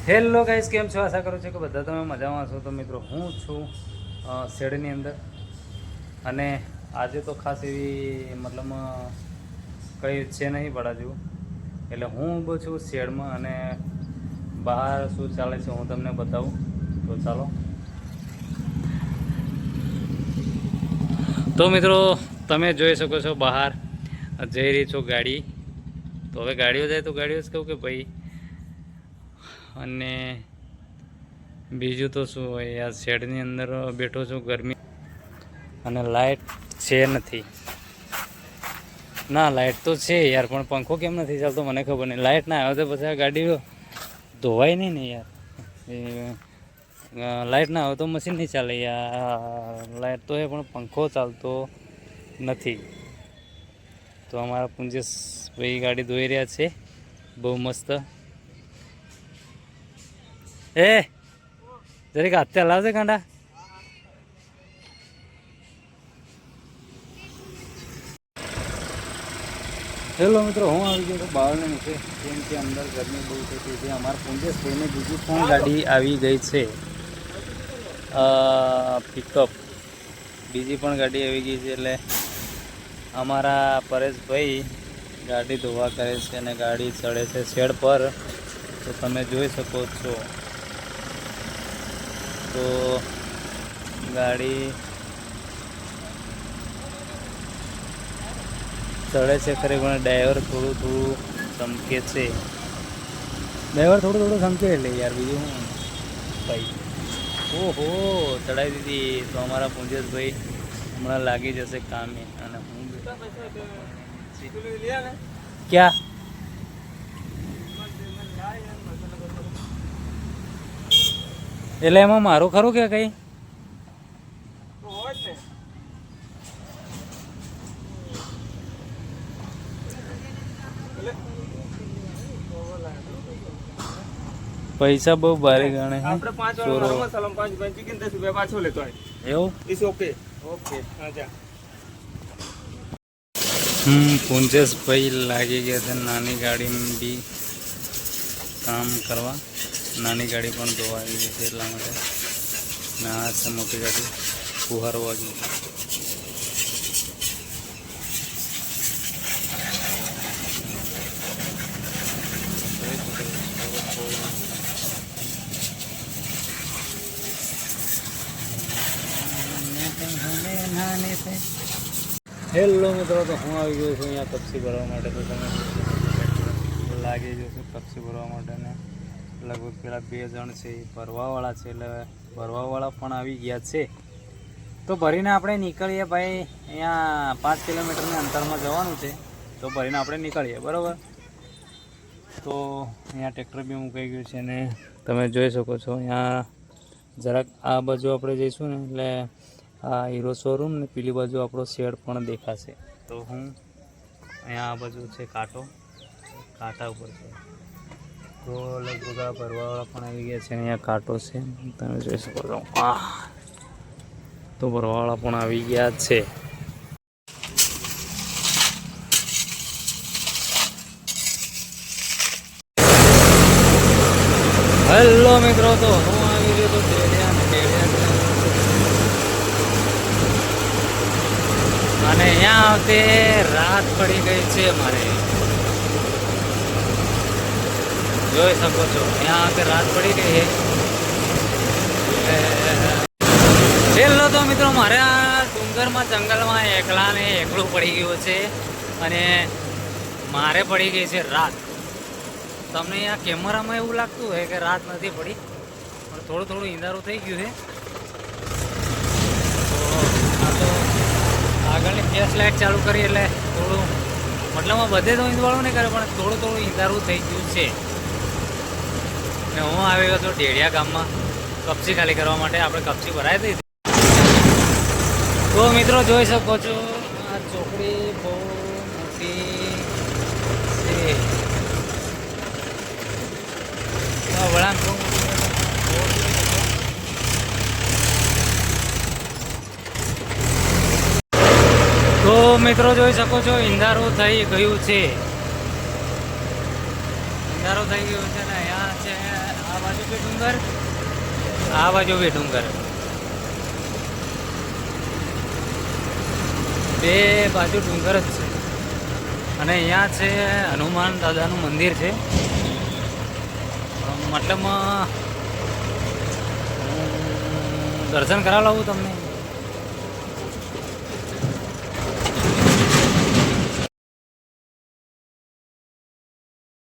Hello guys, કેમ છો? આશા કરું છું કે બધા તમે મજામાં છો. તો મિત્રો હું છું શેડની અંદર, અને આજે તો ખાસ એવી મતલબ કંઈ છે નહીં પડા જેવું, એટલે હું ઊભો છું શેડમાં અને બહાર શું ચાલે છે હું તમને બતાવું. તો ચાલો. તો મિત્રો તમે જોઈ શકો છો બહાર જઈ રહી છો ગાડી. તો હવે ગાડીઓ જાય તો ગાડીઓ જ કહું કે ભાઈ. અને બીજું તો શું હોય, આ શેડની અંદર બેઠો છું, ગરમી અને લાઇટ છે નથી. ના, લાઇટ તો છે યાર, પણ પંખો કેમ નથી ચાલતો મને ખબર નહીં. લાઇટ ના આવે તો પછી આ ગાડીઓ ધોવાય નહીં ને યાર. લાઇટ ના આવે તો મશીન નહીં ચાલે યાર. લાઇટ તો છે પણ પંખો ચાલતો નથી. તો અમારા પુંજેશ ભાઈ ગાડી ધોઈ રહ્યા છે બહુ મસ્ત. જરીક હાથે હલાવજે કાંડા. હેલો મિત્રો, હું આવી ગયો તો બાવળને નીચે, કેમ કે અંદર ગરમી બહુ થતી છે. અમારા પુંજેશ ભાઈને બીજી પણ ગાડી આવી ગઈ છે, પિકઅપ. બીજી પણ ગાડી આવી ગઈ છે, એટલે અમારા પરેશભાઈ ગાડી ધોવા કરે છે અને ગાડી ચડે છે શેડ પર. તો તમે જોઈ શકો છો. તો ગાડી ચડે છે ખરે, પણ ડ્રાઈવર થોડું ચમકે છે. ડ્રાઈવર થોડું ચમકે એટલે યાર, બીજું હું ભાઈ. ઓહો, ચડાવી દીધી. તો અમારા પુંજેશભાઈ હમણાં લાગી જશે કામે. અને હું ક્યાં એટલે એમાં મારું ખરું કે કઈ? પૈસા બહુ ભારે ગણે છે. પુંજેશભાઈ લાગી ગયા છે નાની ગાડીમાં બી કામ કરવા. નાની ગાડી પણ ધોવાઈ ગઈ છે એટલા માટે. ને આ છે મોટી ગાડી, ફુહારો વાગી. હેલો મિત્રો, તો હું આવી ગયો છું અહીંયા કપસી ભરવા માટે. તો તમે લાગી જશો કપસી ભરવા માટે, ને લગભગ પેલા 2 જણ છે એ ભરવાવાળા છે, એટલે ભરવાવાળા પણ આવી ગયા છે. તો ભરીને આપણે નીકળીએ ભાઈ. અહીંયા 5 કિલોમીટરના અંતરમાં જવાનું છે, તો ભરીને આપણે નીકળીએ, બરાબર. તો અહીંયા ટ્રેક્ટર બી મુકાઈ ગયું છે, ને તમે જોઈ શકો છો અહીંયા જરાક આ બાજુ આપણે જઈશું ને એટલે આ હીરો શોરૂમ, ને પેલી બાજુ આપણો શેડ પણ દેખાશે. તો હું અહીંયા આ બાજુ છે કાંટા ઉપર છે. તો લગભગ આ ભરવાવાળા પણ આવી ગયા છે. અહીંયા કાંટો છે, તમે જોઈ શકો છો. તો ભરવાવાળા પણ આવી ગયા છે. હેલો મિત્રો, તો હું આવી ગયો તો અને અહીંયા આવતે રાત પડી ગઈ છે મારે. જોઈ શકો છો અહીંયા આવતે રાત પડી ગઈ છે. છેલ્લો તો મિત્રો મારે આ ડુંગરમાં જંગલમાં એકલું પડી ગયું છે, અને મારે પડી ગઈ છે રાત. તમને આ કેમેરામાં એવું લાગતું હોય કે રાત નથી પડી, પણ થોડું ઈંધારું થઈ ગયું છે. તો આગળની ફ્લેશ લાઇટ ચાલુ કરી એટલે થોડું, મતલબમાં બધે તો ઈંધવાળું નહીં કરે, પણ થોડું ઈંધારું થઈ ગયું છે. ને હું આવી ગયો છું ઢેડિયા ગામમાં કપસી ખાલી કરવા માટે. આપણે કપસી ભરાઈ દીધી. તો મિત્રો જોઈ શકો છો આ ચોકડી બહુ મોટી છે. વળાંક તો મિત્રો જોઈ શકો છો ઈંધારું થઈ ગયું છે. અંધારો થઈ ગયો છે ને અહીંયા છે આ બાજુ બી ડુંગર, આ બાજુ બી ડુંગર, બે બાજુ ડુંગર જ છે. અને અહીંયા છે હનુમાન દાદાનું મંદિર છે. મતલબ હું દર્શન કરાવી લઉં તમને.